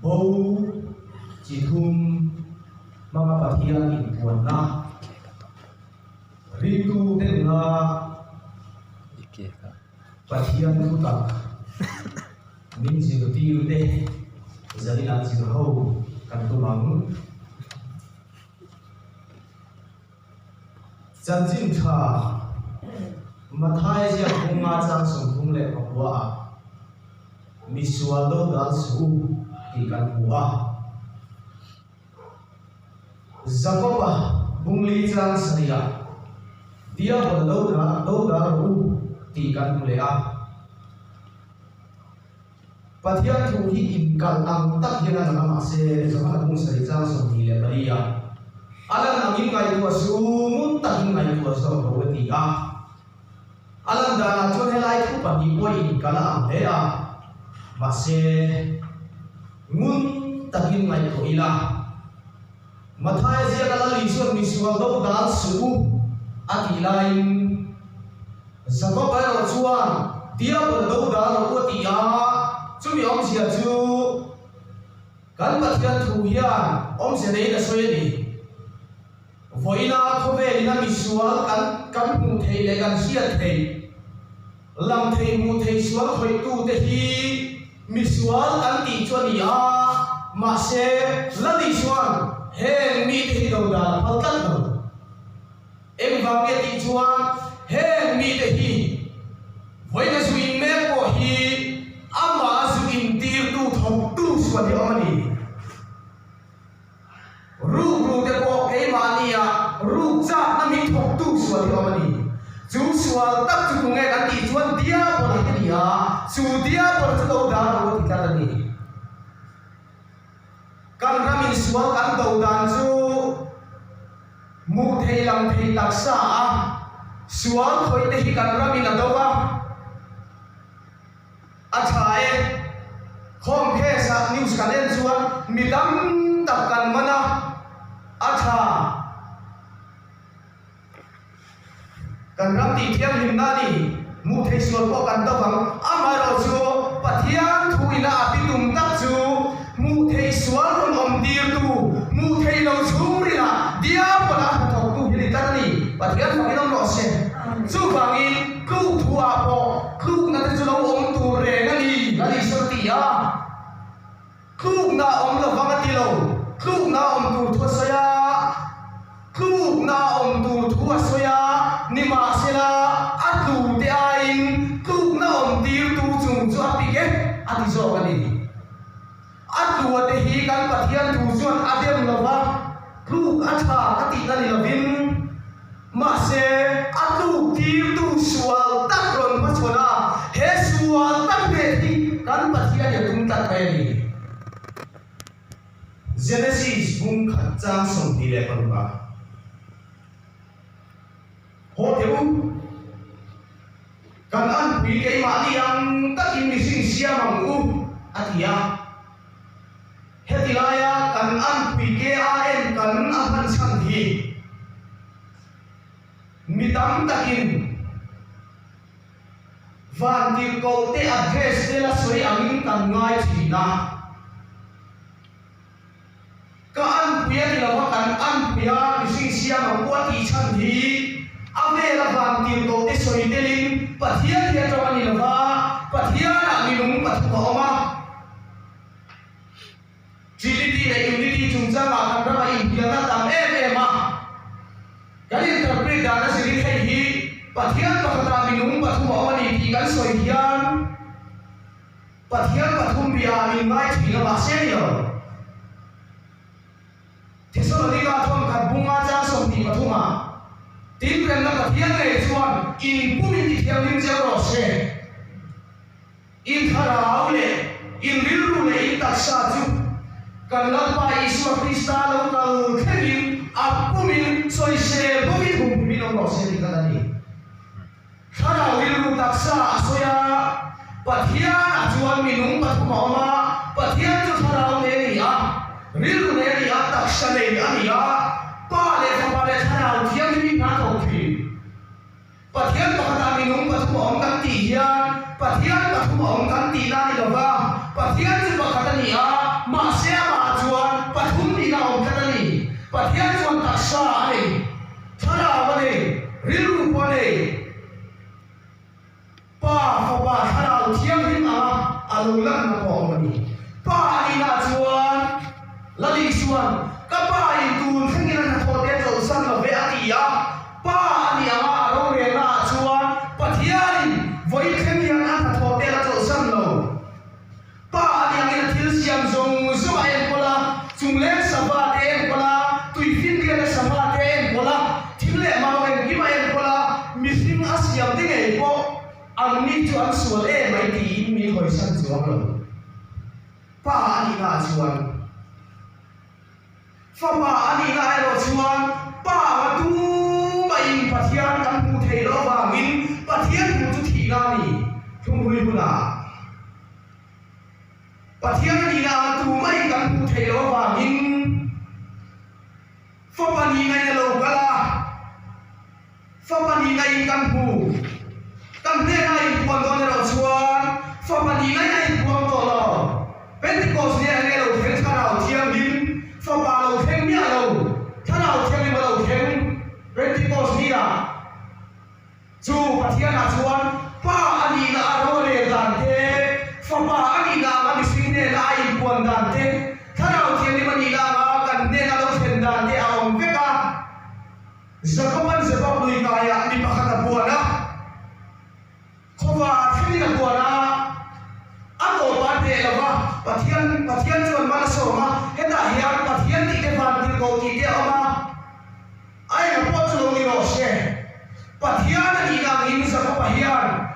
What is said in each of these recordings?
bầu chỉ thum mga pathian in buồn na ritu tên là pathian tu tak min siêu tiêu đây giờ đi làm siêu hậu cần tu mắng chân chính thà mà thay ra không ngã sang sông không lệ học qua mi sual đâu đã su thì cần qua Jacoba bung li trang saria dia pada đâu đã ru thì cần lệ à pathian thu hi in kal ang tak hian na ma se zama bung sari trang sông thì lệ bari à alam angin ngai tu su mun tahin ngai tu so ro ti a alam dana chon helai thu pa ni poi in kala am he a ma se mun tahin ngai tu ila mathai sia kala li so mi sual do dal su ati lain zako ba ro chuan dia por do dal ro ti a chu mi om sia chu kan pathian thu hian om se nei da so ni voina khove lina misual kan mu thei le kan sia thei lam thei mu thei sual khoi tu te hi misual kan ti choni a ma se ladi suan he mi te hi do da phal kan do em va me ti chuan he mi te hi voina su in me po hi ama su in tir tu thok tu suan hi amani ru te po ke mania ru cha na mi thok tu sual hi amani chu sual tak chu nge kan ti chuan dia por hi dia chu dia por chu do da ro ti ka ni kan ramin sual kan do dan chu mu thei lam thei tak sa sual khoi te hi kan ramin a do wa a thae khom phe sa news kan en chuan midam tak kan mana atha kan ram ti thiam him na ni mu thei sual ko kan do bang amaro chu pathian thuina apitum tak chu mu thei sual ron om dir tu mu thei lo churi la dia pala thok tu hi ta ni pathian phang nom lo se chu bangin ku thu a po ku na te chu lo om tu re na ni so ti ya ku na om lo wang ti lo ku na om tu thu sa ya ku na om tu thu sa ya ni ma se la atu te ain ku na om dir tu chung chu api ke ati zo ka ni atu te hi kan pathian thu chuan adem lo wa ku atha ati na ni lovin ma se atu dir tu sual tak ron ma chona he sual tak te hi kan pathian ya tum tak kai ni Genesis bung khat chang som ti le kon ba ho teu kan an pui ke ma ni ang tak in mi sing sia mang u atia hetilaya kan an pui ke a en kan a han sang hi mitam takin van ti ko te address te la soi angin kan ngai thina ka an puya ti lawa kan an puya mising sia ma kwa ti chan hi ave la van ti ko te soi te lin pathian hi to ani lawa pathian ani lung pathu ko ma trinity la unity chung cha ma kan ra in pia na tam e ma kan interpret da na siri thai hi pathian pakhata mi lung pathu ma ani ti kan soi hian pathian pathum bia mi ngai thi la ba se yo Thessaloniki thon khat bunga cha som ti pathuma tin ren na pathian nei chuan in pumin ti thiam lim che ro se in tharau le in rilru le in taksa chu kan la pa isu krista lo kal khemin apumin soi se bomi hum mi no ro se ti ka ni tharau rilru taksa asoya pathian a chuan minung pathuma ma pathian chu tharau le ni a rilru le ni a taksa le ani a pa le pa le tharau thiam mi na to thi pathian pakhata minung pathuma ong kan ti hian pathian pathuma ong kan ti na ni lo ba pathian chu pakhata ni a ma le pa fa ba thara thiam hin a alulan na ko mani pa ina chuan lali chuan ka pa in tun thangin na tho te zo san lo ve atia pa ani a ro re na chuan pathian voi thangin na tho te la zo san lo pa ani a ina thil siam zong zo ai kola chung le saba te kola tui fin ke na sama te kola thil le ma wen ki ma en kola missing asiam te ngai po ang ni chuan sual e mai ti mi hoi san chuang lo pa ani na chuan fa pa ani na lo chuan pa wa tu mai pathian kan mu thei lo wa min pathian mu tu thi na ni thung hui huna pathian ni na tu mai kan mu thei lo wa min fa pa ni ngai lo kala fa pa ni ngai kan hu kan ne ngai pon don lo chuan fa pa ni ngai pon to lo Pentecost ne ngai lo theng tha lo thiam din fa pa lo theng nya lo tha lo thiam ni lo theng Pentecost ni la chu pathian a chuan pa ani na ro le dan te fa pa ani na ma mi sing ne la in pon dan te tha lo thiam ni ma ni la ma kan ne na lo theng dan te a om ve ka Zakaman sebab lui kaya ni pakata buana khowa thini na buana ato pate lava pathian chuan mana soma heta hian pathian ti ke van ti ko ti ke ama ai na po chu ni ro se pathian ni na in sa ko pahian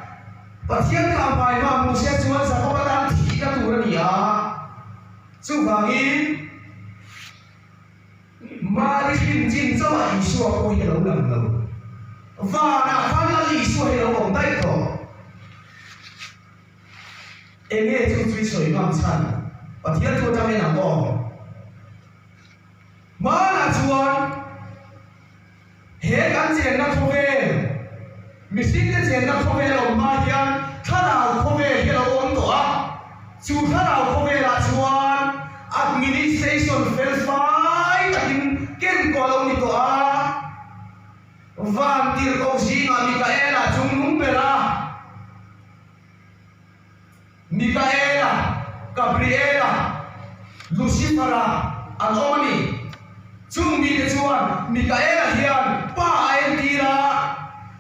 pathian ka mai ma mu se chuan sa ko dan thi ka tu ra ni a chu bangi Mari hin jin cho ai suwa ko hi lo lam lo va na khan la li suwa hi lo bong dai to enge chu chui soi mam chan pathian thu ta me na bo ma na chuan he kan chen na tho ve mi sing te chen na tho ve lo ma hian thara tho ve hi lo om to a chu thara tho ve la chuan administration fel fai takin ken ko lo ni to a van tir ko jinga Mikaela chung nung bela Mikaela Gabriela Lucifera Anomani chung mi te chuan Mikaela hian pa en tira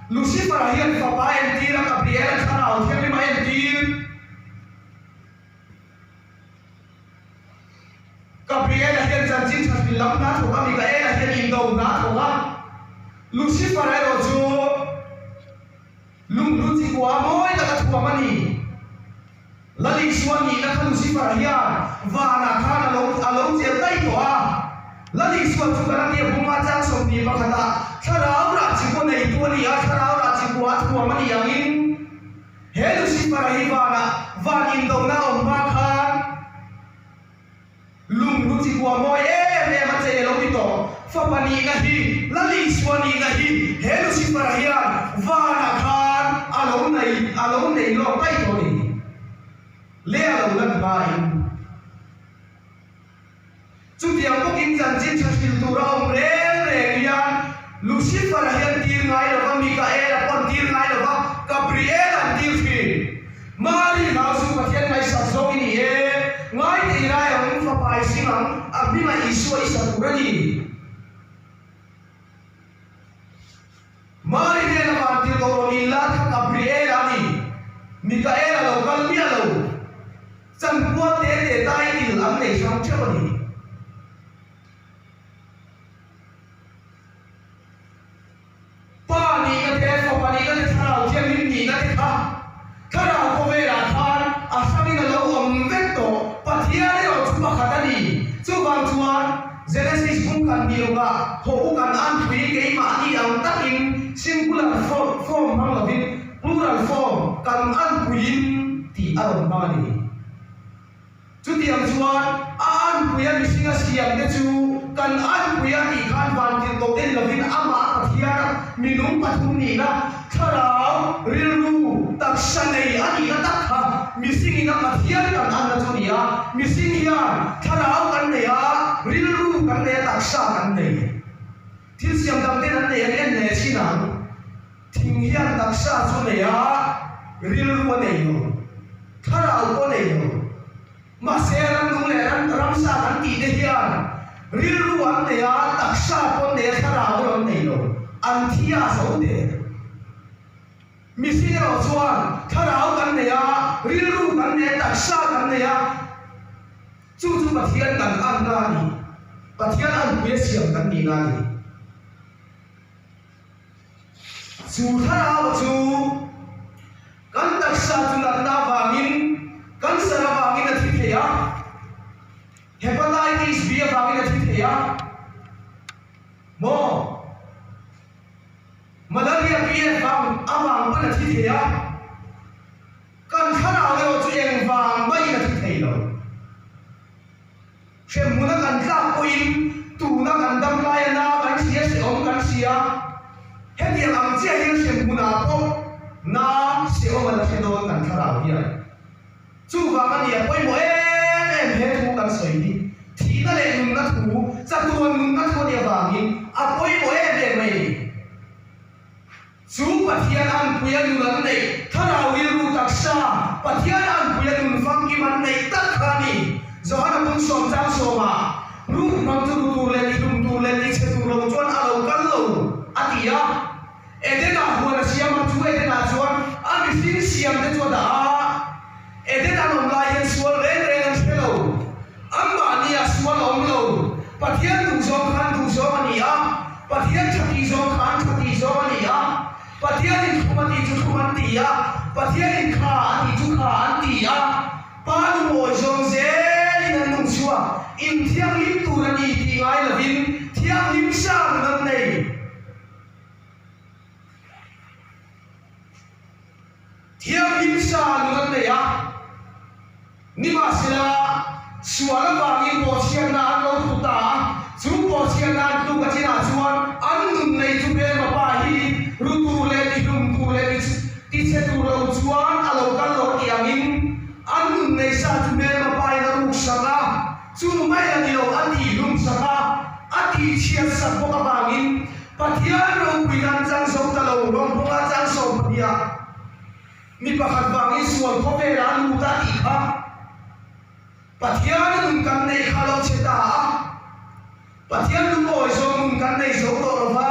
Lucifera hian fa pa en tira Gabriela thana au thiam ni ma en tir Gabriela hian chan chin thas bil lam na thoka Mikaela hian in do na thoka Lucifer ero chu lung lu chi kwa moi la ka thua mani lali suani na ka Lucifer hian va na khana lo che dai to a lali suan chu kana ni bunga chang som ni pakata tharau ra chi ko nei tu ni a tharau ra chi kwa thua mani yangin he Lucifer hi va na van in do na om ba khan lung lu chi kwa moi me ma che lo ti to fa pani na hi lali suani na hi he Lucifer hian va na khan alo nei lo tai to ni le alo lan ba in chu tiang ko kin jan chin thil tu ra om re hian Lucifer hian tir ngai lo Mikaela pon tir ngai lo Gabriel an tir fi mari na su pathian ngai sa zo ni e ngai ti ra yang fa pai singang abi ma isu isa kurani Mari ne na mantir ko ni la ka Gabriel ani Mikaela lo kal mi lo chan puat te tai til am nei sam chawani pa ni ka te fa pa ni ka te tharau thiam ni na te kha tharau ko ve ra khan asami na lo om vek to pathian ro chu pa khatani chu bang chuan Genesis kung kan ni lo ba ho kan an phi ke ma ni ang takin singular form mang lovin plural form kan an puin ti aron mani chu tiang chuan an puya misinga siam te chu kan an puya ti khan van ti to den lovin ama pathian minung pathum ni na tharau rilru taksanei ani na takha mising ina pathian kan an na chu nia mising hian tharau kan neya rilru kan ne taksa kan nei thil siam dam te nan ne en ne chinang thing hian taksa chu nei a ril ru nei lo tharau ko nei lo ma se ram dung le ram sa kan ti de hian ril ru an nei a taksa ko nei tharau ro nei lo an thia so de mi si ro chuan tharau kan nei a ril ru kan nei taksa kan nei a chu pathian kan an na ni pathian an pui siam kan ni na ni chu tharau chu kan taksa chu lat na wangin kan sara wangin a thi theya hepatitis B wangin a thi theya mo malaria B wang awang ban a thi theya kan tharau le chu eng wang bai a thi thei lo xem muốn kan tla koin tu na kan dam lai na kan sia se om kan sia hết điểm làm chia hiên xem muốn nào không na sẽ om là sẽ đâu kan tharau hian chu wa kan ya koi mo em he thu kan soi đi thì na le nung na thu cha tuan nung na thu dia wangin a koi mo em mai chu pathian an puya nu lan nei tharau ri ru taksa pathian an puya nu fang ki man nei tak khani zohana pun som chang soma ru mang tu le ni dum tu le ni che tu lo chuan a lo kan lo atia edena huana siam chu edena chuan a mi sin siam te chu da edena nom lai hen sual ren ren an hello amma ni a sual om lo pathian du zo ani a pathian thati zo ani a pathian in khumati chu khumati a pathian in kha ani chu kha anti a pa lu mo zong ze in nung chua in thiang lim tu na ni ti ngai la vin thiang lim sang nan nei thiang lim sang nan nei a ni ma sila suala wangin po sian na lo tu ta chu po sian na tu ka china chuan an nun nei chu be ma pa hi ru tu le ti dum tu le ti che tu lo chuan a lo kan lo ti angin an nun nei sa chu be ma pa na ru sanga chu mai ani lo an ti lum sanga ati chia sa ko ka bangin pathian ro pian chang so ta lo rom ko chang so dia mi pakhat bangin sual ko be ra lu ta ti kha pathian nun kan nei khalo cheta pathian lu oi so nun kan nei so to ro va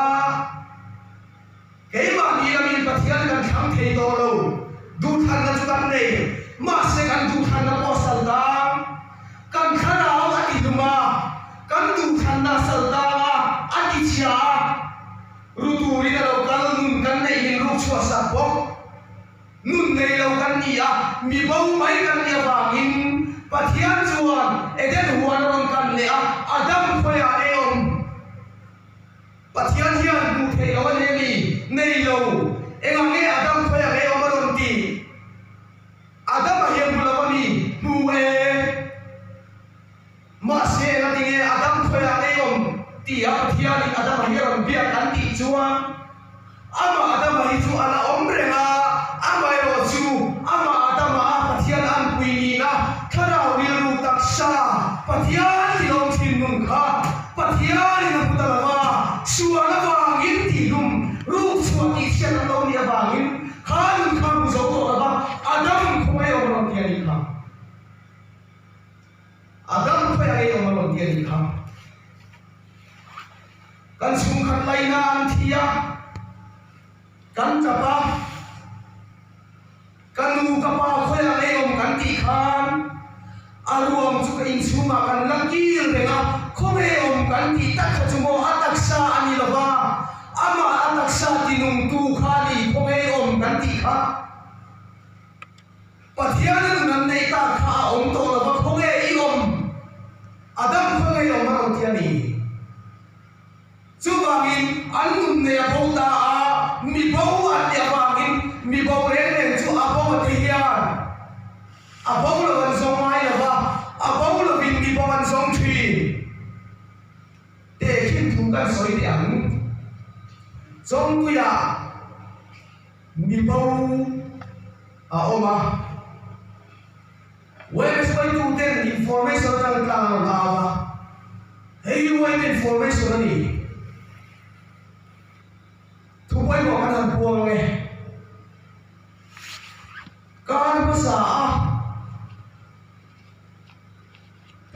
ke ma ni la min pathian kan kham thei to lo du than na chu kan nei ma se kan du than na po sal da kan kharau ati duma kan du than na sal da ati chia ru tu ri na lo kan nun kan nei hin ru chua sa po nun nei lo kan ni a mi bo mai kan ni wangin pathian chuan eden huan ron kan le a adam khoya eom pathian hian bu thei lo ne ni nei lo engange adam khoya eom ron ti adam hian bu lo ni bu e ma se na tinge adam khoya eom ti a pathian ni adam hian ron bia kan ti chuan ama adam hi chu ala omrenga ama ro chu ama adam a pathian an puini na tharau ri ru taksa pathian ti long thin nun kha pathian ni na putalawa suala wangin ti lum ru chu ti chen lo ni wangin khan kham zo to ba adam khoi om ti ani kha adam khoi ai om ti ani kha kan sum khat lai na an thia kan chapa kanu kapa khoya leom kan ti khan aruam chu in chuma kan lakil renga khome om kan ti tak chumo ataksa ani lova ama ataksa tinung tu khali khome om kan ti kha pathian nan nei ta kha om to lova khome I om adam khome om ro ti ani chu wangin an ne a ta mi bo an ya wangin mi bo ren ren chu a bo ti hian a bo lo an zong mai la ba a bo lo bin mi bo an zong thi te khin thu kan soi ti ang zong tu ya mi bo a oma when is going to ten information kan tlang na ba hey you want information ani thu boy mo kan puang nge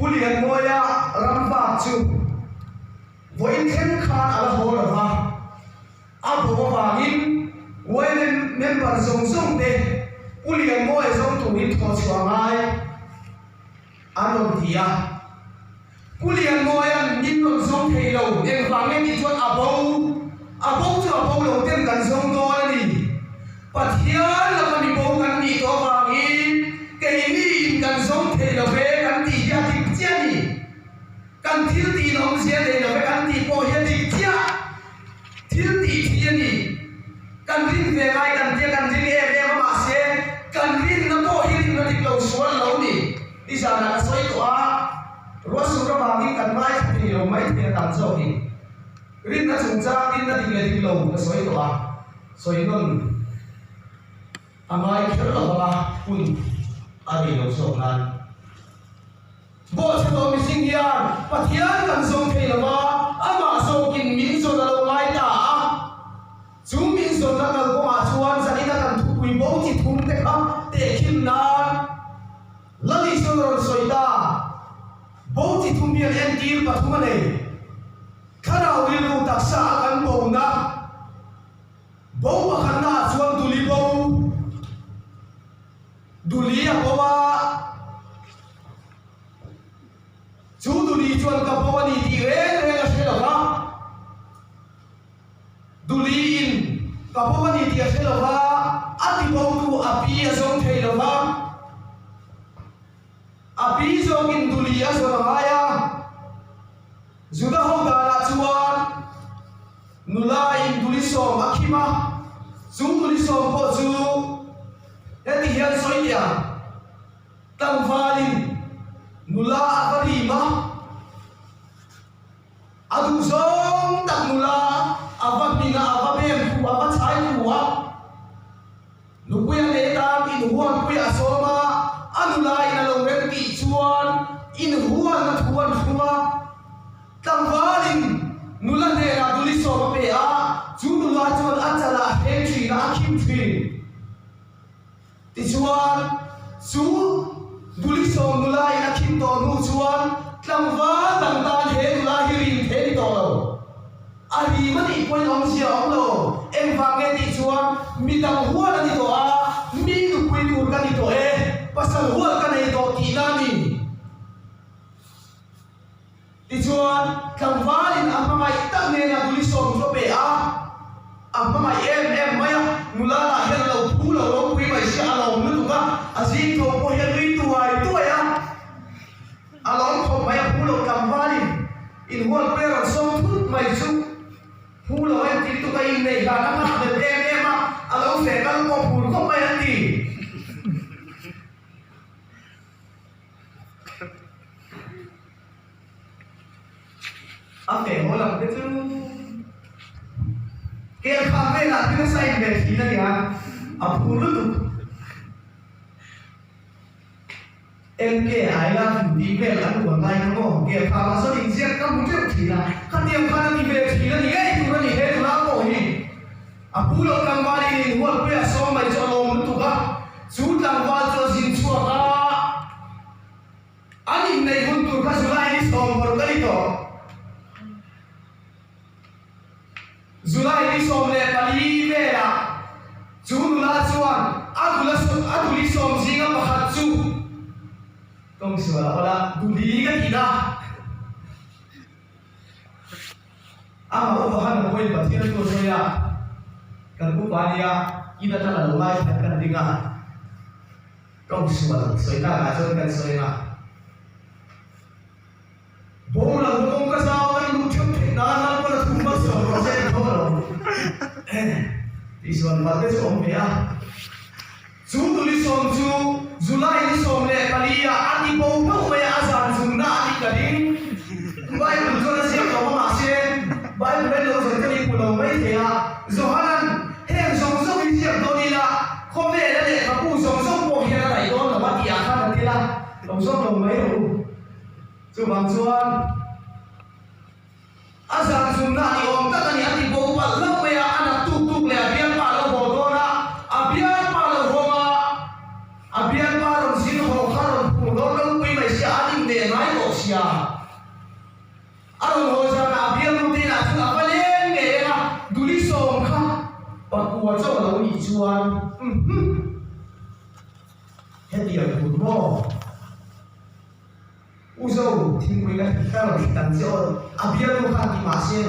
pulian moya rampa chu voin khen khan ala hol ha abo wangin voin member zong zong de pulian moya zong tu ni tho chuangai anom dia pulian moya nin non zong thei lo en wangin ni chuan abo chu abo lo ten kan zong do ani pathian la kan bo kan ni to wangin ke ni kan zong thei lo ve kan ti ya ti chiani kan thil ti nong sia de lo ve kan ti po ya ti chia thil ti chiani kan rin ve ngai kan tia kan rin e ma se kan rin na po hi na ti lo suan lo ni đi ra là soi toa rốt xuống ra vào đi cần mai thì nhiều mấy thì tạm dầu thì rin na chúng ta rin na đi lên đi lâu cái soi toa soi non amai khởi là ba kun đi lâu sầu nan bộ sẽ tôi mình sinh ra và thiên cần sông thì là ba ama sông kinh min sông là lâu mai ta chúng min sông là cần có mà chuan sa đi là cần thu quỳ bố chỉ thun thế không để kim nan lagi solo soita bau ti thumbian en til pathumane kharau rilu taksa kan bau na bau bakhanna chuan duli bau duli apawa chu duli chuan ka pawani ti re la selawa duli in ka pawani ti selawa ati bau tu api azong theilawa api zongin dulia zoramaya zuda hoga na chuan nula in dulisom akima chu dulisom po chu eti hian soiya tangvalin nula akarima adu zong tak nula avamina avabem ku avachai kuwa nukuya netam in huan kuya soma anula ina lo rem ti chuan in huan na thuan thuma tangvalin nula ne ra duli so pe a chu nula chuan achala he thi na kim thi ti chuan chu duli so nula ina kim to nu chuan tangval dang tan he nula hi rin the ni to lo ari mani point om sia om lo em va nge ti chuan mi dang huan ani to a mi nu pui tur ka ni to e pasal hual ka nei to ti nani ti chuan kamvalin amamai tak ne na duli som to pe a amamai em maya nula la hel lo pu lo lo pui mai sia lo nu tu ka azin to po hel ri tu ai tu ya along ko mai pu lo kamvalin in hual pe ran som thut mai chu pu lo em ti tu ka in nei ga na ma de em a along fe ka ko pu ko mai an ti okay holang itu kayak kafe lah kita saya beli lagi ya apa tu MK ayam di bel anu online kamu kayak kamu sering siap kamu mungkin tidak kan dia kan di bel tidak ni itu kan ni itu apa ni apa lo kembali ni buat dia sama jalan itu kan sudah wajib sinsuaka ani nei huntur kasula ini sombor kali to Zulai ni som le pali vera chunula chuan aduli som singa pakhat chu tong suala wala duli ga tina ama o bahan ko ba thira to soya kan bu bania ida ta la lai kan dinga tong suala soita ga chon kan soya bom la bom ka sawan lu chuk na na pala tumba so rose thoro this one bagay som ya chu duli som chu zulai ni som le palia ani bo bo me azan zum na ani kadin bible jo na sia ko ma se bible lo so kali pulo mai the ya zohanan he som so bi sia do ni la ko me la le ka pu som so po hi la dai do na wa ti a kha na ti la som so lo mai ro chu bang chuan azan zum na ni om ta ni ani bo pa lo me ya ana tu tu le abian pa lo bo do na abian pa lo ho ma abian pa lo sin ho kha lo pu lo lo pi mai sia ani de nai ko sia aron ho jana biam nu ti na thla valen nge na duli som kha pakua chaw lo ni chuan hetia ku mo uzo thing kui la ka lo tan se o abiam nu kha ki ma se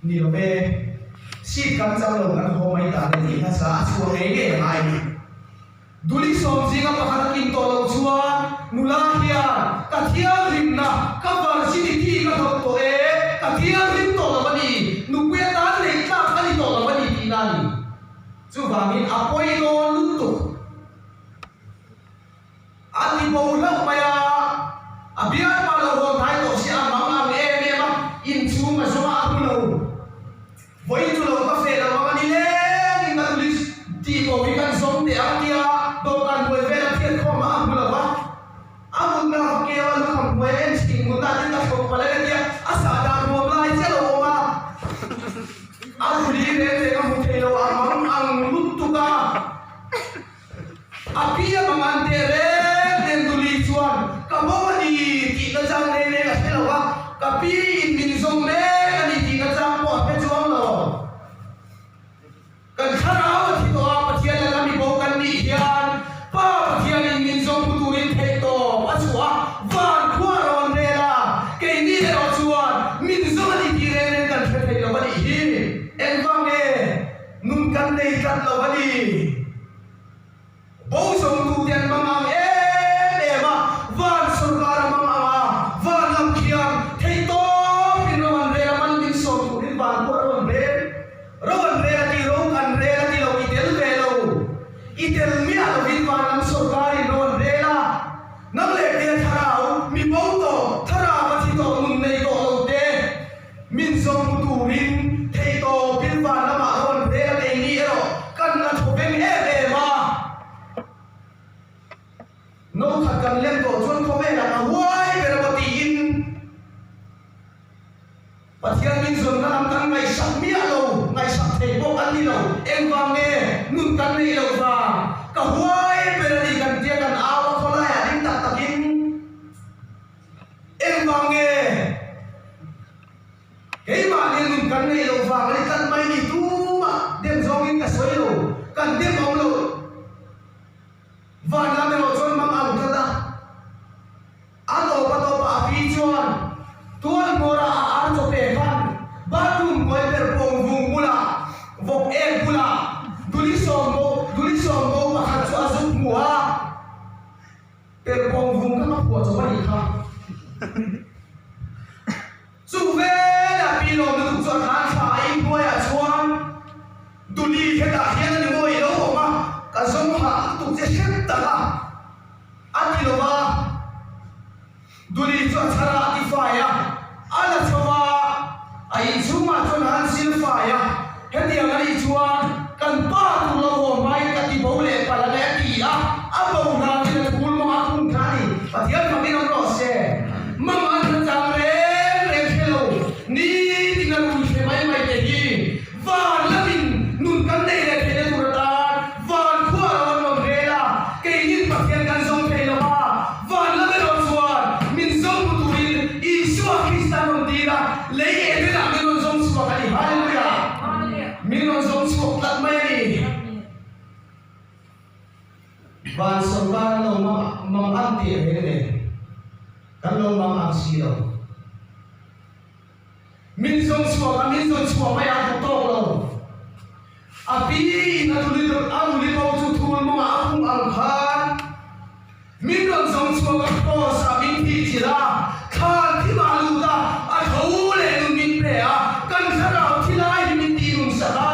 ni lo be si kan chaw lo kan ho mai ta ni na sa chuang nge nge mai duli som jinga pakhat kin to lo chuan nula hian ka thiam rim na ka var si ti ka thok to e ka thiam rim to lo bani nu pe ta le ta ka ni to lo bani ti na ni chu wangin apoi do lu tu ati bo lo maya abia pa lo ho thai to si a mang ang e me ma in chu ma so ma pu lo voi tu lo ka fe lo ma ni le ni na duli ti bo wi kan som te a tia do kan boi ve la thian kho ma pu lo wa amun na ke wa lu kham boi en sting mun ta tin ta ko pa le tia asa da ro lai che lo ma amun li le le ka mu the lo a mang ang lu tu ka apia mangan te re den duli chuan ka mo ni ti na jang le le ka se lo wa ka pi in min zong le ka ni ti na jang po pe chuang lo kan kharao thi to a pathian la mi bo kan ni hian pa pathian in min zong pu tu in the to a chua van khwa ron re la ke ni le ro chuan min zong ni ti re ne kan the lo ba ni hi en wang e nun kan nei kan lo ba ni bo song tu tian mang am e ma van sarkar mang ama van am khiam thei to pin ron re man min song tu in van khwa ron re ti ro kan re ti lo itel ve lo itel mi a lo vin van am sarkar ron re la nang le te tharau mi bo to thara ma thi to mun nei to lo te min song tu rin thei to pin van ama ron re te ni ro kan na tho veng e ma no khakan len to chon ko me la wai berabati in pathian min zon na am kan ngai sak mi alo ngai sak thei bo kan ni lo em wang e nun kan nei lo wa ka wai berani kan tia kan aw khola ya ding tak takin em wang e kei ma ni nun kan nei lo wa ni kan mai ni tu ma dem zong in ka soi lo kan dem om lo van la me lo chon mang am ta da alo pa to pa pi chuan tuan mora ar cho pe kan ba tum koi per pong vung bula vok e bula duli som mo ma khat chu azuk muwa per pong vung ka ma pu cho ba ni kha su ve la pi lo nu chu khan fa ai ko ya chuan duli he da hian ni moi lo ma ka zong ha tu che shet ta la ati lo ba duli chu thara ti fa ya ala chawa ai chuma chon han sil fa ya hetia ngai chuan kan pa tu lo ho mai ka ti bo le pa la le ti a bo na ti le kul ma kun thani pathian ma bin ro se mam an chang re khelo ni ti na lu se mai mai te hi van la min nun kan nei le te tu ra van khwa ron lo re la ke yin pathian kan zong pe lo ma van la me ro chuan min zong pu tu in isua kristan ron ti la le e te la min ron zong suwa ka ni hallelujah min ron zong suwa tat mai ni van som ban lo ma an ti he ne kan lo ma ang si lo min zong suwa mai a to lo api na tuli do ang li bo chu thul mo ang khan min ron zong suwa ka ko sa min ti chira khan thi ma lu da a thau le nu min pre a kan thara thi lai min ti nun sa ka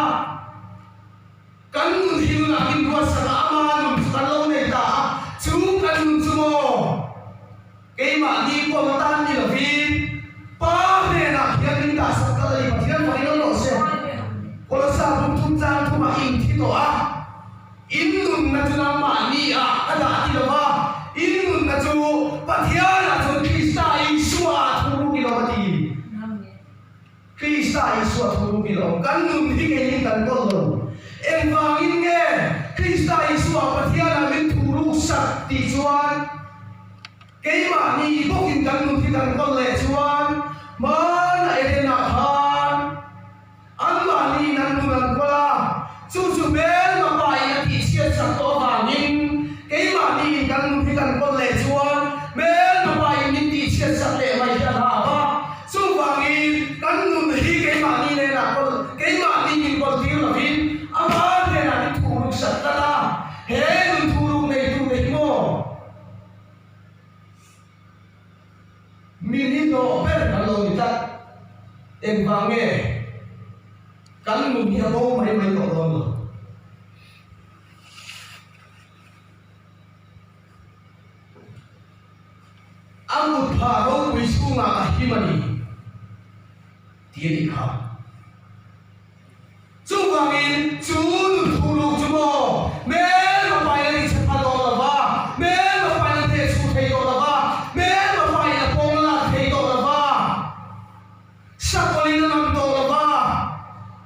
kan nun hi nu na min ko sa ka ama nun kan lo ne ta chu kan nun chu mo ke ma ni ko ma tan ni lo vin pa ne na hian min da sa ka lai pa hian mai lo se ko lo sa bum tum chang thu ma in thi to a in nun na chu na ma ni a ada ti lo ba in nun na chu pathian la chu krista isua thu ki lo ti krista isua thu ki lo kan nun hi ke ni kan ko lo em wang in nge krista isua pathian la min thu ru sak ti chuan cái mà đi bốc in căn nụ thì căn con lệ chuan mà lại đến nạp han anh mà đi năn nụ năn qua chú bên mà bài là thị siết sẵn to vàng nhưng cái mà đi căn nụ thì căn con lệ chuan bên mà bài mình thị siết sẵn lệ mày ra hả chú vàng in căn nụ thì cái mà đi này là con cái mà đi mình con thiếu là vin à mà thế là đi thủ được sẵn ra là hết đừng thủ được này thủ đấy mò mình nó bên là lôi ta em vàng nghe căn nụ thì không mấy mấy tổ luôn rồi ang một phà đâu quý su ngà cả khi mà đi tiền đi khám chú vàng in chú thủ lục chú mò mẹ mà phải là đi chấp hành đồ là va mẹ mà phải là thế chú thầy đồ là va mẹ mà phải là phong là thầy đồ là va sắc có linh năng đồ là va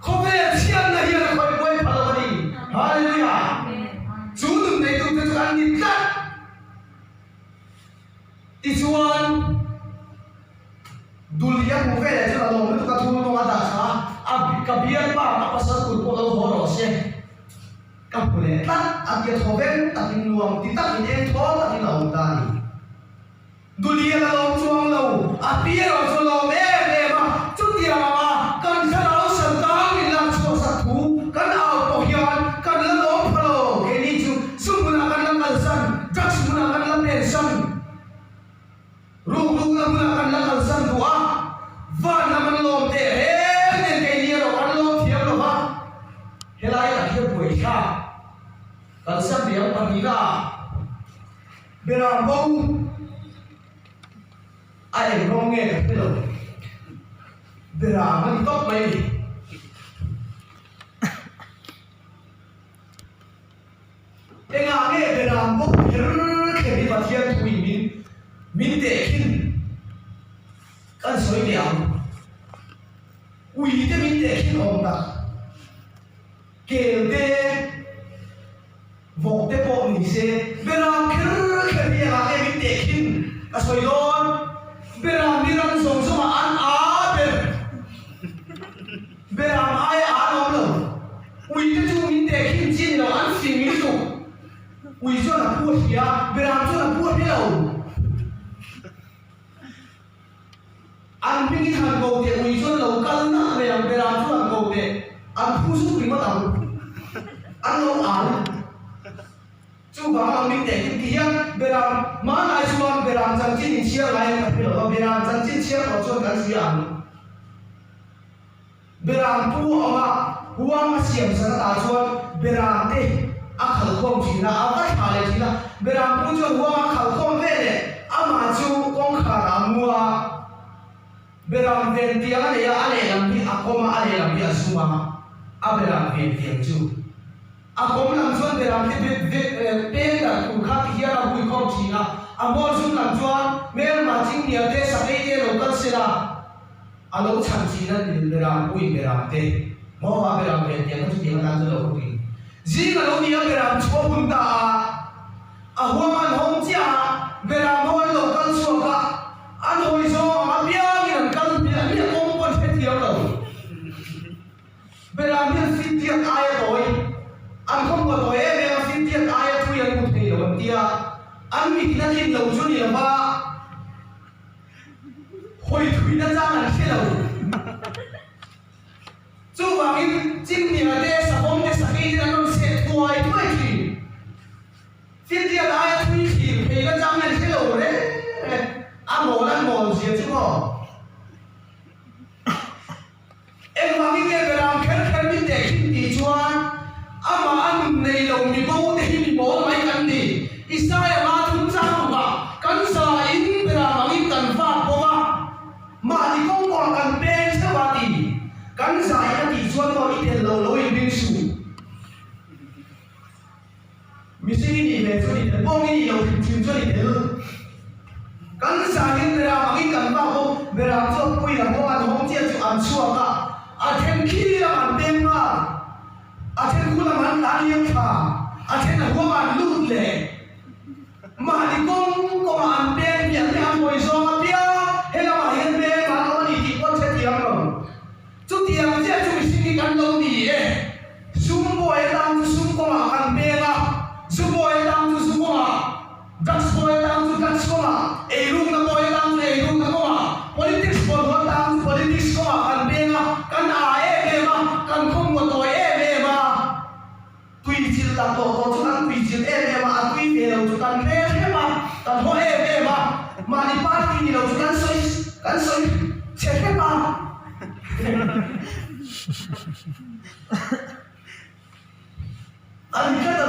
không phải chiên là hiền là phải quay phá là đi hallelujah chú đừng để tụi tôi ăn nhịn tắt ti chuan dulia mu ve le cha lo mu ka thu no ada sa a ka bian pa a pasal ku ko lo horo se ka pule ta a ke thoven ta tin luang ti ta in en tho ta in lo ta ni dulia la lo chuang lo a pia lo chu lo me ma chu ti ma kan sa lo san ta min la chu sa thu kan au po hian kan la lo phalo ke ni chu sumuna kan la kal san jak sumuna kan la pen san rung rung la muna kan la kal san tua va na man lom te he nen ke ni ro kan lom thiam lo va helai ta hiệp buổi kha kan san biang pa ni la beram bông ai rong nghe cái lo beram man top mai enga nghe beram bông her ke ni ba thiam thui min te khin kan soi diam ui te min te khin om ta kel te vok te po ni se beram khir bi la ke min te khin a soi don beram ni ran song soma an a beram ai a nom lo ui te chu min te khin chin lo an sing mi su ui cho na pu hia beram cho na pu he lo anh biết thằng cầu thì ui xuân lâu cân á về làm cho thằng cầu thì anh thu xuống thì mất đầu anh lâu án chú bảo anh biết để cái kia về làm má lại xuân về làm chân chín chia lại mà bây giờ về làm chân chín chia vào xuân cái gì ăn về làm tu ông à huang mà xiêm sang ta xuân về làm thế à khẩu không chỉ là à cái thà là chỉ là về làm tu cho huang khẩu không về để à mà chú con khả làm mua beram ven tiang ane ya ane lam bi akoma ane lam bi asuma aberam ven tiang chu akom lam chuan beram te pe da ku kha ki hian a hui khom thina amor sun lam chuan mel ma ching nia te sakai te lo kal sela alo chan chi na ni beram ui beram te mo wa beram ven tiang chu ti ma tan lo ku ti ji na lo ni beram chu hun ta a huang an hom chia beram ho lo kal su ka an hoi zo ma bia beram hian fin tiak ai toy an không có toy em fin tiak ai thui an mut thei lo tia an mi na tin lo chu ni ba hoi thui na chang an khelo chu wa in chim ni na te sa bom te sa ki na non se tuai tuai ki fin tiak ai thui ki thei na chang an khelo re a mo lan mo sia chu ho em mà cái nghe về làm khét biết để khi đi chuan ama anh này lòng mi bố để mi bố mấy căn đi Isaiah mà thun sang mà căn sa in về làm anh cần phát bố mà thì không còn cần bên sao mà đi căn sa anh đi chuan mà ít tiền lâu lâu in bên su mi xin đi về cho đi bố đi lâu chim cho đi căn sa in về làm anh cần phát bố về làm cho quỳ làm bố anh không chia cho anh xua cả Aten kiri ang tema, aten kulang ang taliang ka, aten huwag ang lule, mahalikong kung ang penya erung na boy tang erung na ko politics ko do tang politics ko kan benga kan ae ma kan khom mo to e ma tui jil la to chu kan tui jil e ma tui be lo chu kan re ma kan ho e ma ma ni party ni lo chu kan soi che ma anh cái đó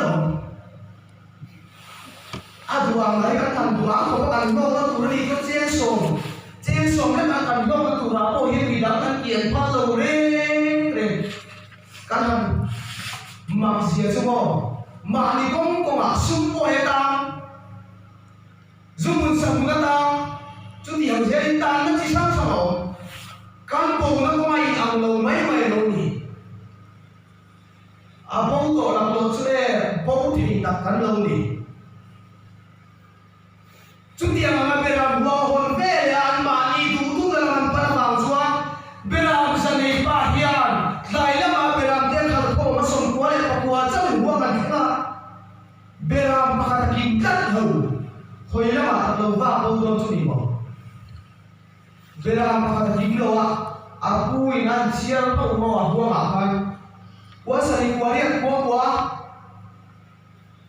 anh tuang này cái thằng tuang của các anh nó tụi đi có trên sông cái thằng nó tụi nó có hiện bị đám anh kiện phát lâu đấy cái thằng mà gì chứ mà đi có mà sung qua hết ta dùng một sầm cái ta chú tiểu dễ ta nó chỉ sáng sớm căn bộ nó có ai ăn lâu mấy lâu nhỉ bông tổ làm đồ cho nên bông thì đặt cắn lâu nhỉ chúng tiền mà bây giờ mua hồn về là ăn mà đi đủ là ăn para vào chuan bây giờ ăn sang này ba hiền lại là mà bây giờ tiền khăn cô mà sống quá là quá chắc mình mua gần hết bây giờ mà khăn kim cắt hầu hồi là mà thật lâu vào đâu đâu cho mình bỏ bây giờ mà khăn kim lâu vui nan chia nó mà mua mà thôi quá sài quá điện quá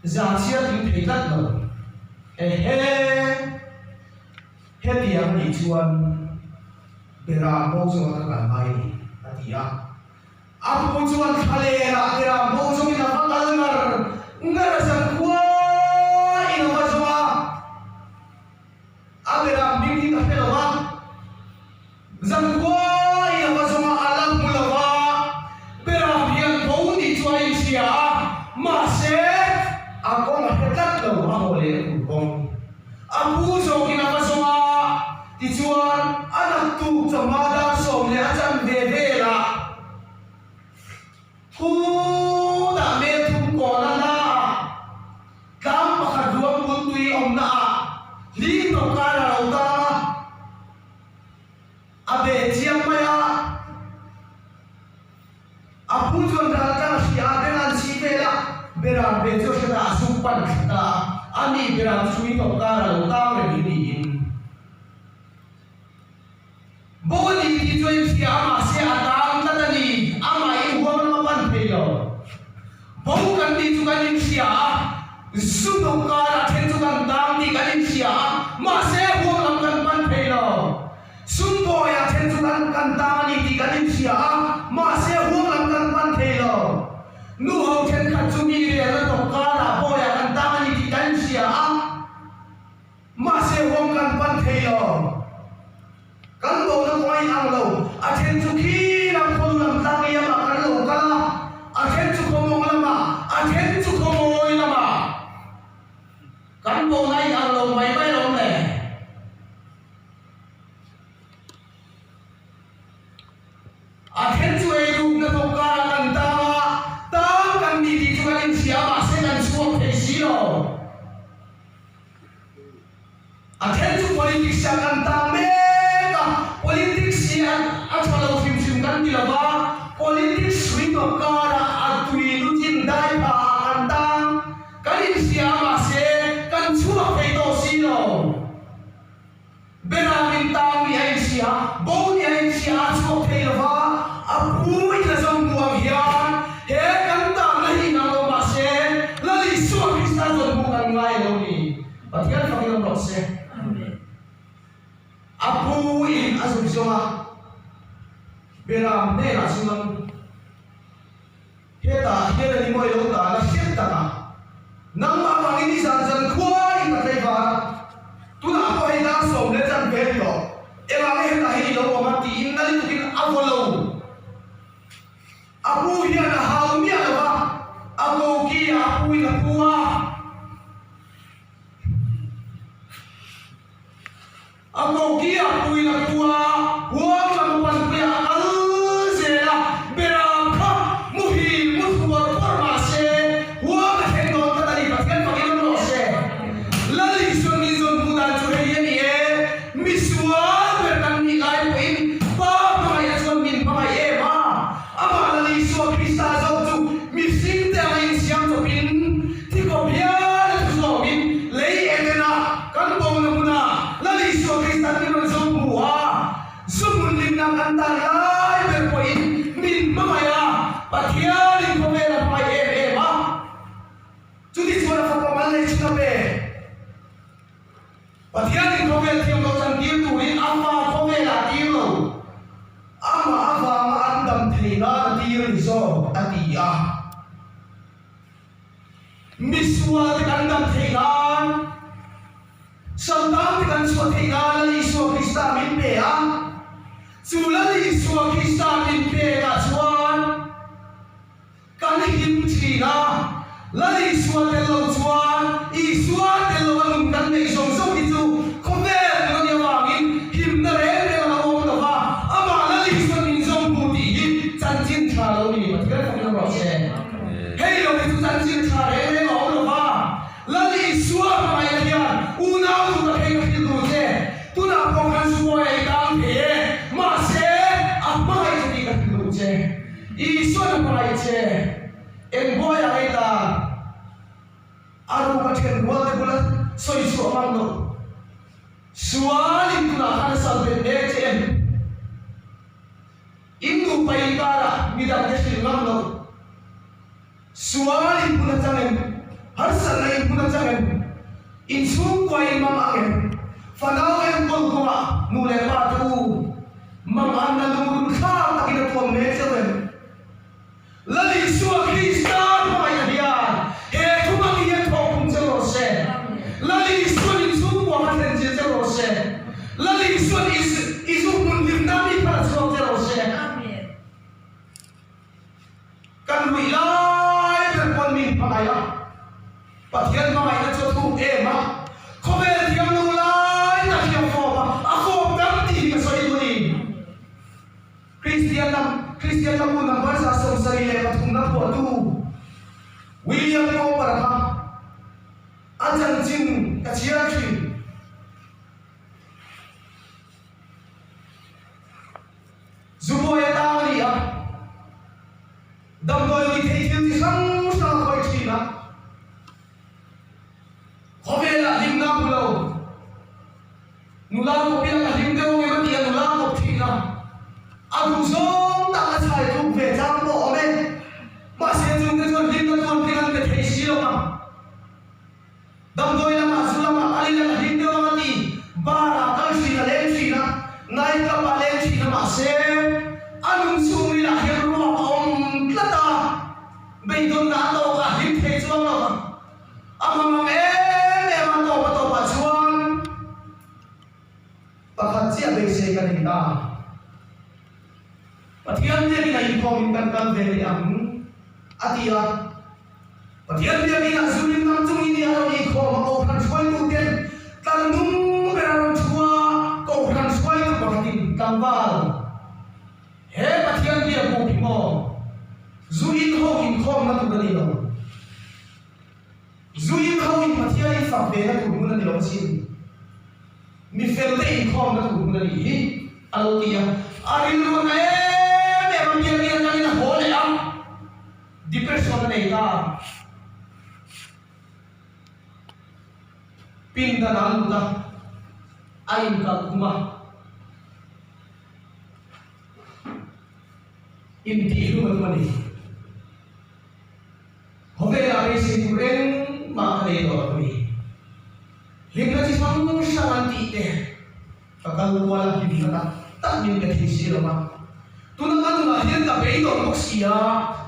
giá chia thì thấy rất là hết tiền thì chuan bây giờ mua cho nó cả bài thì mua chuan khale là bây giờ mua cho mình là phát ăn ngar sang quá ino mà cho bây giờ mình đi cà phê là sang quá ino mà cho alam mula bây giờ hiện bố đi chơi xia mà sẽ ako nga hetat lo ako le kung abuso kinakasama tichuan anak tu chamada som le achan vevela ku da me thum ko na kam pakhaduam buntui omna li no kara rauta abe chiam maya abuso ndalka sia benan sivela beram bejo kita supan kita ani beram sui to kara utang le ni boni ki join si ama se atang tadani ama i huang na pan pelo bau kan di chu kan sia su to kara then chu kan dang di kan sia ma se huang lam kan pan pelo sum bo ya then chu kan dang ni di kan sia ma se huang lam kan pan pelo nu hậu thiên khăn chung y để nó tổng ca là bôi à căn ta như thì đánh xìa mà xe hôm căn văn thầy lò căn bộ nó có ai ăn lầu thiên chung khi làm khôn làm ta nghe mà căn lầu ca thiên chung không mong làm mà thiên chung không môi làm mà căn bộ này ăn lầu mấy mấy lầu này thiên chung ấy đúng nó tổng ca căn ta di juga kan siapa dengan semua pesilo. Akhirnya tu politik siakan tameka politik sian atau film kan dilaba politik swing kara atui lutin dai pa antang kalin siapa se kan semua peto silo. Beramin tang ni Aisyah, bau ni Aisyah semua pelava aku itu semua buang hian Batian kami dalam proses. Apu in asumsioma beram ne asumang heta ni mo yo ta na heta na nang ma mang ini san khoi ka kai ba tu na ko heta som le chan be lo ela me heta hi lo ma ti in na li tu kin avolo apu hian na hau mi ala ba apu ki apu ina puwa Aku kia kui na tua, huang na muan kuya alzela berapa muhi musuar formase, huang na hengon kata di paskan pakai nomose, lali zon muda curai ni misuar berkan nilai poin, pa pamaya zon min pamaya ma, ama lali suar krista zon tu mising terlain siang topin, tiko biar tu min lei edena kan bong na muna. lai ber ko in min ma maya pathian in ko ve la mai em ma chu ti chora fa pa mal le chu na be pathian in ko ve thiam lo chan tir tu in amma ko ve la tir lo amma ava ma andam theina tir ni so atia miswa te andam theina Samtang dengan suatu hal Yesus Kristus min pea, sulah Yesus Kristus min pea kacuan, kan him cina, lali suatu laluan, Yesus laluan kan mesong song itu, komer dengan yang wangin, him neren dengan orang tua, ama lali suatu mesong putih, janjin cara ini, betul kan kita proses. Hei, lo itu janjin cara ini orang tua, lali suatu macam unau tu tak kena hidup je, tu nak bukan semua yang dia, masih apa yang dia hidup je, isu apa je, boy yang kita, aru macam buat bulat, so isu apa lo, soal itu nak ada sampai je, Indo paikara midang kesil lo, soal itu nak jangan, harus lain pun nak jangan. Insung kuai mamangin, fanau yang kolgua mulai batu, mamanda lumur kau tak kita tuan mejawen. Lalu Yesus Kristus mamanya dia, cuma dia kau pun jerose. Lalu Yesus insung kuat dan jerose. Lalu Yesus pun dimnami pada jerose. Kan wilai berponi mamaya. Pathian mamaya jodoh ema, kau berdiam nulai nak yang foba, aku ganti kesoi ini. Kristian pun nampak sasong sari lepas tunggu waktu. William kau berapa? Ajang jin kacir kacir. Zubo yang tahu dia, dam doi di sang sang kau cina. Hovela himna pulau, nulang bilang himna orang yang nulang optina. Aku zong tak ada tu bejam lo ome, masih jumpa tu himna tu dengan ketesi lo mah. Dam doi nama sulama alina himna orang ni, bara kalsina lensina, naik kapal lensina masih, anung suri lahir ruang om kelata, beidon nato kahim tejuang lo mah. Amang Pakatsia bese kanita. Patian dia kita inform kan dari atia. Patian dia kita sulit namtung ini ada inform kau kan suai tu dia tanung berang tua kau kan suai tu pakai kambal. He patian dia kau pimo. Zuin ho inform na tu beri lo. Zuin ho in patian ini sampai na tu guna di lokasi. Mi felde in kom na tu na ni alokia ari lu na memang dia kali na hole am depression na ita pinda na luta ain ka kuma inti lu mani hobe ari singren ma kale do ni Hingga si panggung sawanti deh, kakak wala hingga tak minta hisi lama. Tunang lahir kabei dong sia,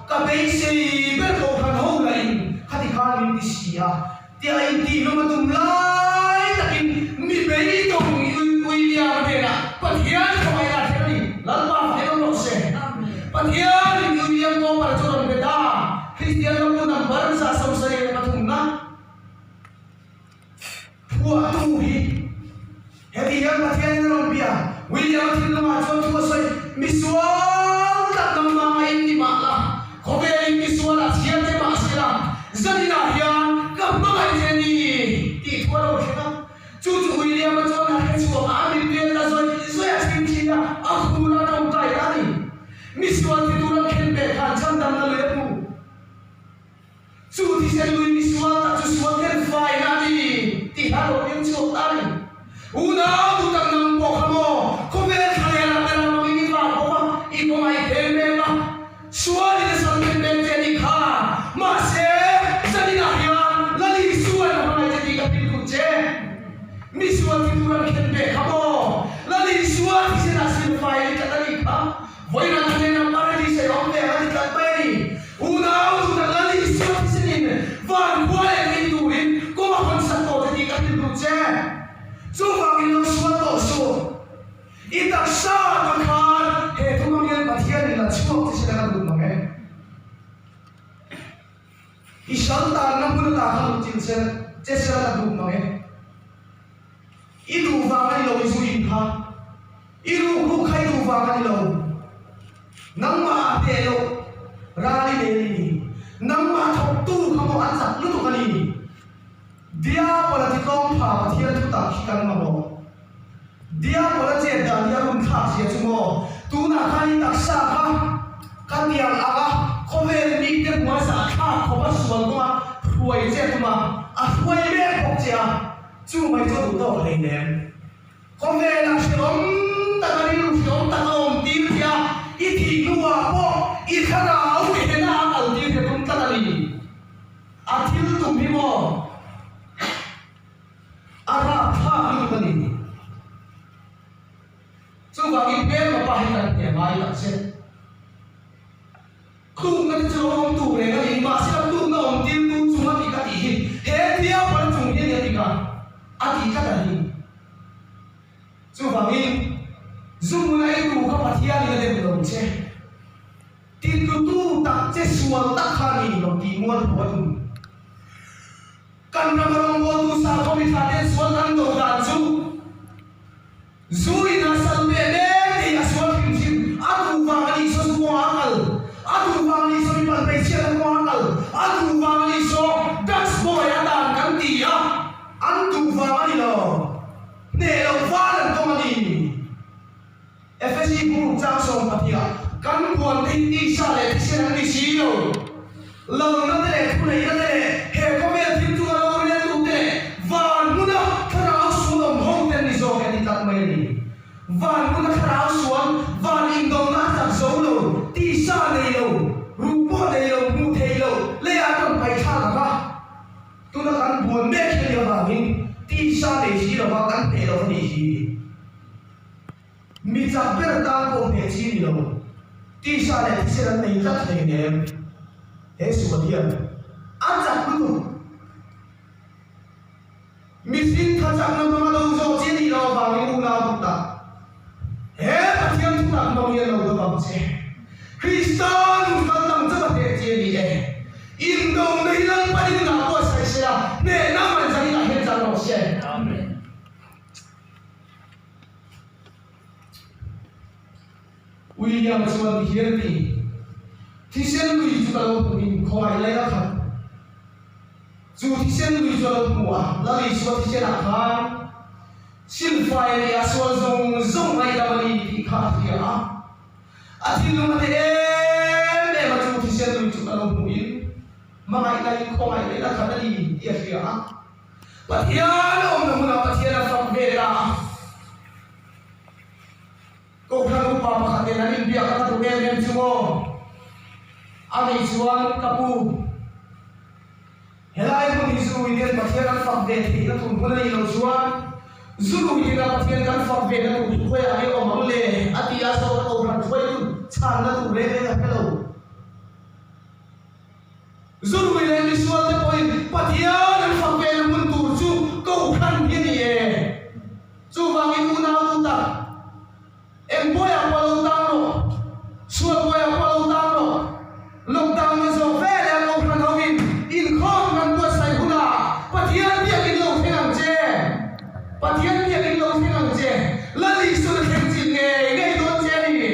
kabei si berkohan hau lain, hati kami di sia. Dia inti lu matumlai, tapi mi bei dong William bena. Patian kau yang ada ni, lalu apa yang kau se? Patian William kau perjuangan beda. Kristian lu nampak sasam saya matumna. Waktu ini, hadiah patian orang biar, William tidak macam tu saya miswal tak nama ini malah, kau beri miswal siapa yang masihlah, jadi nahyan kembali jadi itu orang kita, cucu William macam nak miswal ambil dia lah saya cincin aku nak tahu tadi, miswal itu orang kembali kancam dan lalu, cuci saya miswal tak sesuatu yang fine nanti. Tihalo yung suot tali. Una utang ng poka mo. Kung meron kaya na pera mangingipa ko. vàng anh lâu isu in ha iru ru khai tu vàng anh lâu nang ma te lo rali de ni nang ma thok tu khamo an sak lu tu kali dia politikong pha pathian tu ta khikan ma bo dia pola che da dia rum tha sia chumo tu na khai tak sa kha kan yang aga khovel ni te ma sa kha khoba sual ko huai che tu ma a huai me ko che a chu mai cho tu to le ne khovel la shom ta ni lu shom ta om ti dia i thi nu a po i khara au he na al ti te tum ta ni a thil tu mi mo ara pha lu ta ni chu wa in pe ma pa hi ta ke mai ta se tu ngan chu om tu re ga in ma se tu na om til tu chu ma ti ka ti he dia pan chung ni ni ka a ti ka da ni chu wa in zum na i tu ka pathia ni le lo che tin tu tu ta che sual ta kha ni lo ti mo ho tu kan na rong wo tu sa ko mi tha de sual kan do da chu zui na sal be de ti aswal kim sim atu wang ani so ko akal atu wang ani so mi pan pe sia ko akal atu wang ani so das boy adan kan ti ya antu wang ani lo ne lo walan to mani FSC group cha so patia kan buan ti sa le ti sia ni si lo lo na de ku nei na de he ko me ti tu lo le tu de van mu na khara su lo hong ten ni so ke ni tak mai ni van mu na khara suan van in dong na tak so lo ti sa nei lo ru po nei lo mu thei lo le a ton pai tha ka tu na kan buan me ke ni ba min ti sa nei si lo ba kan te lo ni si mi chak ber ta ko me chi ni lo ti sa le ti se nei ta thei ne he su ba dia an chak lu mi sin tha chak na ma lo zo che ni lo ba mi u na tu ta he pathian tu na ma mi lo do ba che Kristan kan tam cha ba te che ni e in dong nei lang pa ni na ko sai se la ne na man sa ni na he cha lo se amen William chuan hian ti thi sen lui chu lo min khoi lai la khat chu thi sen lui chu lo mu a la li chu thi sen a khan sin fai ni a so zong zong lai da ni ti kha ti a a thi lu ma te e ma chu thi sen lui chu lo mu in ma ngai lai khoi lai la khat ni ti a fi a pathian om na mu na pathian a fam ve la ko khang pa ma khat na ni bia ka tu ve nem chu mo ani chuan kapu helai ko ni zu iden pathian kan fak ve thi na thun phuna ni lo chuan zulu iden pathian kan fak ve na tu khoi ani o mang le atia so ko ran khoi tu chan na tu re na hello zulu iden ni chuan te poi pathian kan fak ve na mun tu chu ko khan ni ni e chu wang in una tu ta em boy a ko lo ta ro suwa boy a ko lo ta ro lockdown is a very long time in khom nan ko sai huna pathian bia in lo thang che pathian bia in lo thang che la li su khem chin nge ngai don che ni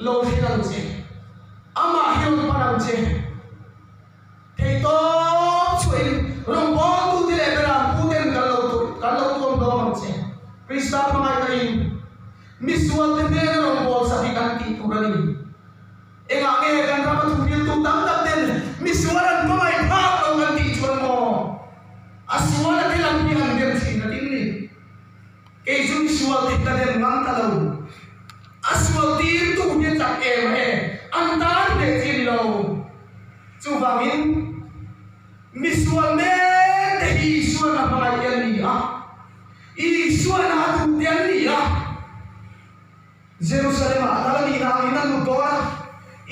lo thang che ama hiu parang che thei to chui rong bo tu ti le bra pu ten kan lo tu do mang che krista ma mai kai misual te ne rong bo sa ti kan ti tu ra ni enga nge kan ra tu fil tu tam tam den misuaran ma mai pha lo kan ti chuan mo asuala te lang pi han dem sin na tin ni ke ju misual te ta den ngang ta lo asual ti tu ni ta e ma e an tan de tin lo chu wa min misual me te hi suana ma mai yan ni a i suana tu den ni a Jerusalem ala ni na ina lu to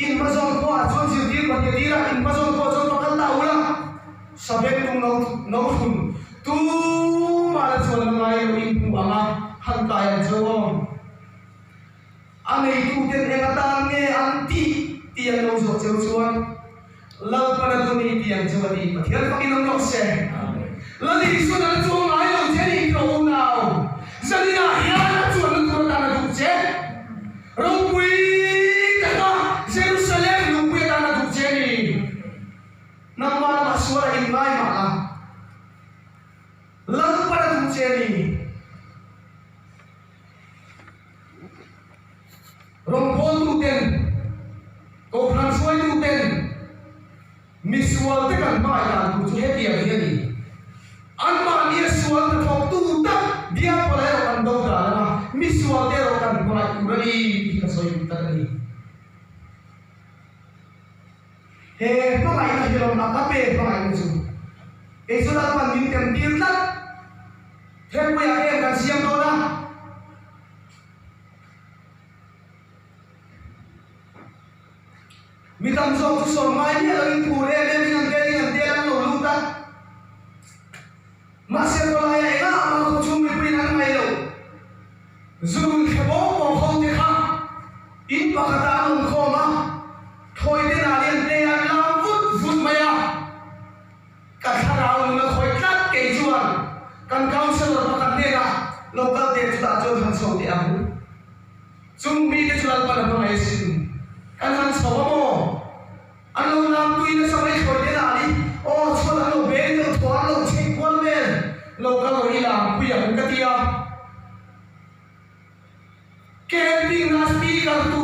in mazon ko a chon sil dir ba ke dira in mazon ko chon pakal ta ula sabek tung no thun tu ma la chon mai in tu ama han kai an chawom anei tu ten enga tan nge anti tiang no zo cheu chuan lau pa na tu ni tiang chawati pathian pakin no se amen la li su na chu mai lo che ni ko nào zani na hian na chuan lu tur ta na du che ro pui ka ma Jerusalem lu pui ta na du che ni nam ma ma suara in mai ma lang para du che ni rong bol tu ten ko phan suai tu ten misual te kan mai kan tu chu he dia dia ni an ma ni sual ta thok tu ta dia pala ro kan do da na misual te ro kan pala kurani ka soi ta ni he pa mai na hirom na ka pe pa mai chu e so la man min tem tir ta he pu ya em kan siam do na mi tam zo tu so mai ni lo in pure le mi ngam te lan lo lu ta ma se ko la ya ina ma ko chu mi pin an mai lo zul khabo mo khom te kha in pa khata non kho ma thoi te na len te an lam vut vut ma ya ka thara un na khoi tat ke chuan kan councilor pa kan ne na local te chu ta chu han so te am chung mi te chu lan pa na pa mai sin kan han so mo ano nam tu ina sa mai khoi te na ni o chu la lo be to thwa lo che kwal me local lo ila pu ya ka tia camping na speaker tu